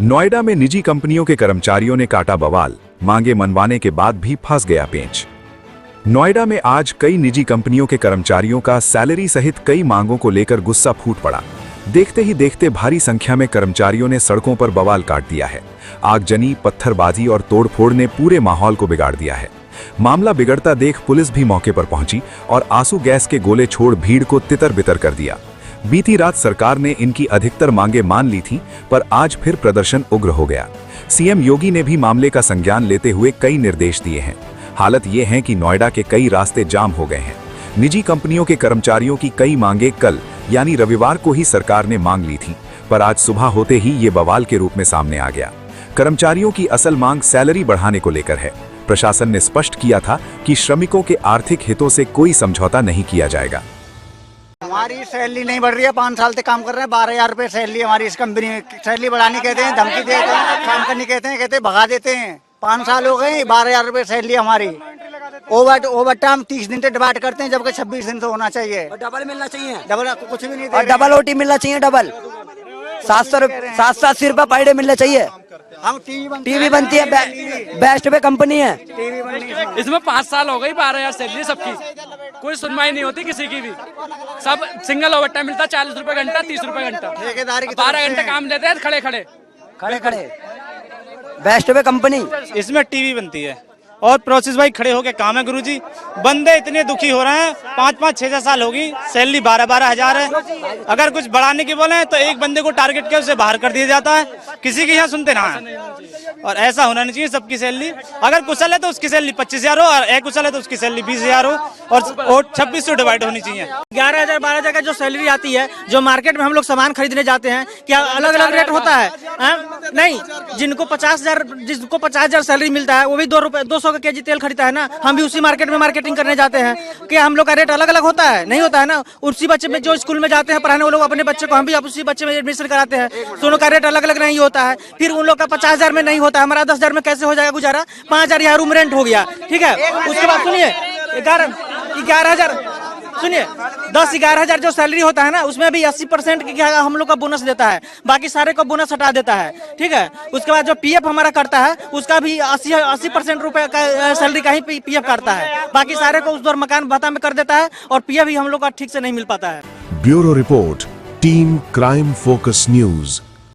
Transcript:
नोएडा में निजी कंपनियों के कर्मचारियों ने काटा बवाल, मांगे मनवाने के बाद भी फंस गया पेंच। नोएडा में आज कई निजी कंपनियों के कर्मचारियों का सैलरी सहित कई मांगों को लेकर गुस्सा फूट पड़ा। देखते ही देखते भारी संख्या में कर्मचारियों ने सड़कों पर बवाल काट दिया है। आगजनी, पत्थरबाजी और तोड़फोड़ ने पूरे माहौल को बिगाड़ दिया है। मामला बिगड़ता देख पुलिस भी मौके पर पहुंची और आंसू गैस के गोले छोड़ भीड़ को तितर-बितर कर दिया। बीती रात सरकार ने इनकी अधिकतर मांगे मान ली थी, पर आज फिर प्रदर्शन उग्र हो गया। सीएम योगी ने भी मामले का संज्ञान लेते हुए कई निर्देश दिए हैं। हालत ये है कि नोएडा के कई रास्ते जाम हो गए हैं। निजी कंपनियों के कर्मचारियों की कई मांगे कल यानी रविवार को ही सरकार ने मांग ली थी, पर आज सुबह होते ही ये बवाल के रूप में सामने आ गया। कर्मचारियों की असल मांग सैलरी बढ़ाने को लेकर है। प्रशासन ने स्पष्ट किया था कि श्रमिकों के आर्थिक हितों से कोई समझौता नहीं किया जाएगा। हमारी सैलरी नहीं बढ़ रही है, 5 साल से काम कर रहे हैं, 12,000 रुपए सैलरी हमारी इस कंपनी में। सैलरी बढ़ानी कहते हैं, धमकी देते हैं, काम करने कहते हैं भगा देते हैं। 5 साल हो गए, 12,000 रुपए सैलरी हमारी। ओवर टाइम 30 दिन से डिवाइड करते हैं, जबकि 26 दिन से होना चाहिए। और डबल मिलना चाहिए, डबल कुछ भी नहीं दे और डबल ओटी मिलना चाहिए। डबल 780 रुपए पर डे मिलना चाहिए। हम टीवी बनती है, बेस्ट पे कंपनी है। इसमें 5 साल हो गई, 12,000 सैलरी सबकी, कोई सुनवाई नहीं होती किसी की भी। सब सिंगल ओवर टाइम मिलता है, 40 रुपए घंटा, 30 रुपए घंटा। 12 घंटे काम देते हैं खड़े खड़े। बेस्ट पे कंपनी। इसमें टीवी बनती है और प्रोसेस भाई खड़े होके काम है। गुरुजी बंदे इतने दुखी हो रहे हैं, 5-5, 6-6 साल होगी, सैलरी 12-12 हजार है। अगर कुछ बढ़ाने की बोले तो एक बंदे को टारगेट के उसे बाहर कर दिया जाता है, किसी की यहाँ सुनते ना है। और ऐसा होना नहीं चाहिए। सबकी सैलरी अगर कुशल है तो उसकी सैलरी 25,000 हो, और अकुशल है तो उसकी सैलरी 20,000 हो, और 26 से डिवाइड होनी चाहिए। 11,000 12,000 का जो सैलरी आती है, जो मार्केट में हम लोग सामान खरीदने जाते हैं, क्या अलग अलग रेट होता है? नहीं, जिनको 50,000 सैलरी मिलता है वो भी 200 का केजी तेल खरीदता है ना। हम भी उसी मार्केट में मार्केटिंग करने जाते हैं, क्या हम लोग का रेट अलग अलग होता है? नहीं होता है ना। उसी बच्चे में जो स्कूल में जाते हैं पढ़ाने, वो लोग अपने बच्चे को, हम भी उसी बच्चे में एडमिशन कराते हैं, दोनों का रेट अलग अलग नहीं होता है। फिर उन लोग का 50,000 में नहीं होता है, हमारा 10,000 में कैसे हो जाएगा गुजारा? 5,000 यहाँ रूम रेंट हो गया, ठीक है। उसके बाद सुनिए 11,000 सुनिए 10-11,000 जो सैलरी होता है ना, उसमें भी 80% की हम लोग का बोनस देता है, बाकी सारे को बोनस हटा देता है, ठीक है। उसके बाद जो पीएफ हमारा करता है, उसका भी 80% रुपए का सैलरी का ही पीएफ करता है, बाकी सारे को उस दौर मकान भत्ता में कर देता है, और पीएफ भी हम लोग का ठीक से नहीं मिल पाता है। Bureau report, team crime focus news.